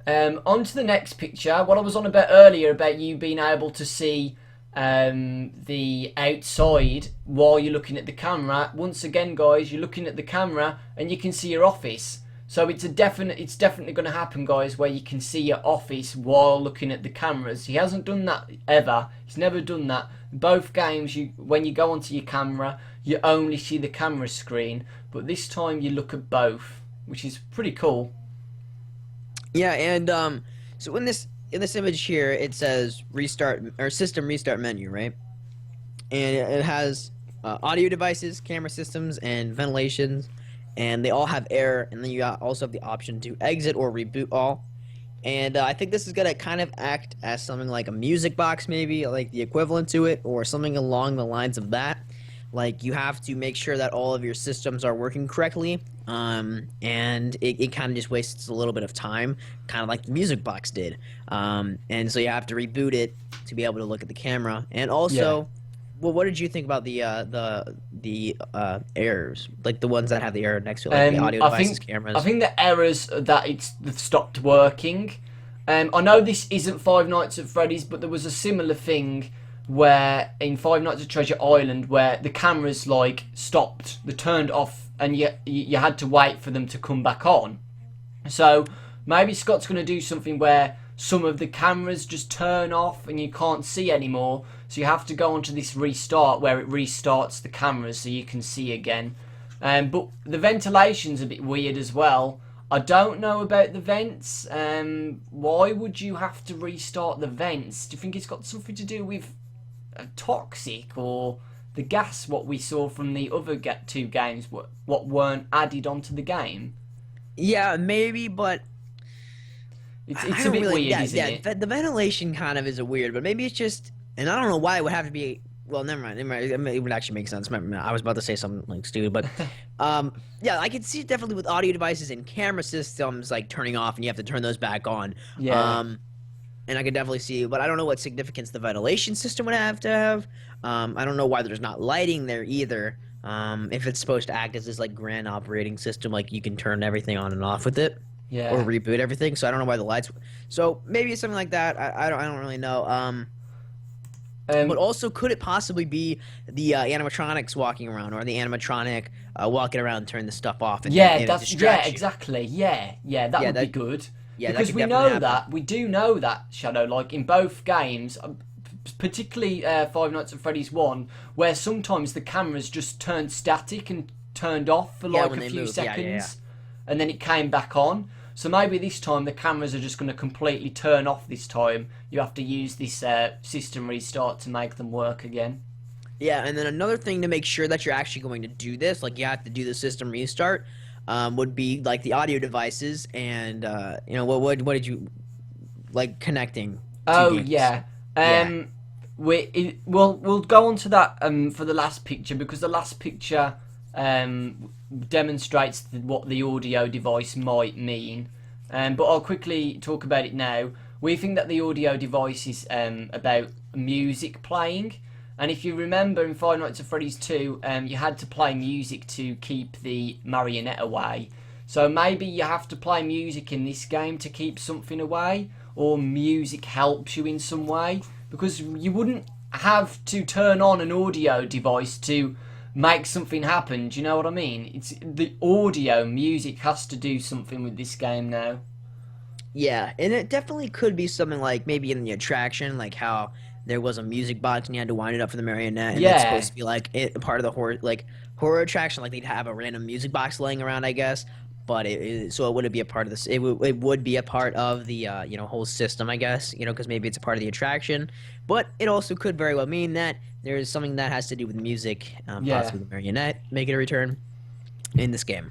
On to the next picture. What I was on about earlier about you being able to see the outside while you're looking at the camera. Once again, guys, you're looking at the camera and you can see your office. So it's definitely going to happen, guys, where you can see your office while looking at the cameras. He hasn't done that ever. He's never done that. Both games, when you go onto your camera, you only see the camera screen. But this time you look at both, which is pretty cool. Yeah, and so in this image here, it says restart or system restart menu, right? And it has audio devices, camera systems, and ventilations, and they all have error. And then you also have the option to exit or reboot all. And I think this is gonna kind of act as something like a music box, maybe like the equivalent to it, or something along the lines of that. Like you have to make sure that all of your systems are working correctly, and it kind of just wastes a little bit of time, kind of like the music box did. And so you have to reboot it to be able to look at the camera. And Yeah. also, well, what did you think about the errors, like the ones that have the error next to it, like the audio devices, I cameras? think the errors that they've stopped working. I know this isn't Five Nights at Freddy's, but there was a similar thing where in Five Nights at Treasure Island where the cameras like stopped, they turned off, and you had to wait for them to come back on. So maybe Scott's going to do something where some of the cameras just turn off and you can't see anymore. So you have to go onto this restart where it restarts the cameras so you can see again. But the ventilation's a bit weird as well. I don't know about the vents. Why would you have to restart the vents? Do you think it's got something to do with toxic or the gas? What we saw from the other two games, what weren't added onto the game? Yeah, maybe, but I It's a don't bit really. weird, Yeah, isn't yeah. it? The ventilation kind of is a weird, but maybe it's just, and I don't know why it would have to be. Well, never mind. Never mind. It would actually make sense. I was about to say something like stupid, but yeah, I can see it definitely with audio devices and camera systems like turning off, and you have to turn those back on. Yeah. And I could definitely see, but I don't know what significance the ventilation system would have to have. I don't know why there's not lighting there either. If it's supposed to act as this like grand operating system, like you can turn everything on and off with it, or Yeah. reboot everything. So I don't know why the lights. So maybe it's something like that. I don't really know. But Um. also, could it possibly be the animatronics walking around, or the animatronic walking around, and turning the stuff off, and, Yeah. and it That's yeah. distracts you? Exactly. Yeah. Yeah. That Yeah, would be good that because could we definitely know happen. that we do know that Shadow. Like in both games, particularly Five Nights at Freddy's 1, where sometimes the cameras just turned static and turned off for Yeah, like when a they few move. Yeah, yeah, yeah. seconds, and then it came back on. So maybe this time the cameras are just going to completely turn off this time. You have to use this system restart to make them work again. Yeah, and then another thing to make sure that you're actually going to do this, like you have to do the system restart, would be like the audio devices and what did you like connecting two Oh games? yeah. Yeah. We'll go on to that for the last picture because the last picture demonstrates what the audio device might mean. But I'll quickly talk about it now. We think that the audio device is about music playing. And if you remember in Five Nights at Freddy's 2, you had to play music to keep the marionette away. So maybe you have to play music in this game to keep something away, or music helps you in some way, because you wouldn't have to turn on an audio device to make something happen. Do you know what I mean? It's the audio music has to do something with this game now. Yeah, and it definitely could be something like maybe in the attraction, like how there was a music box and you had to wind it up for the marionette, and that's supposed Yeah, to be like part of the horror attraction. Like they'd have a random music box laying around, I guess. But so it wouldn't be a part of this. It would be a part of the whole system, I guess. Because maybe it's a part of the attraction, but it also could very well mean that there is something that has to do with music, yeah. possibly the marionette making a return in this game.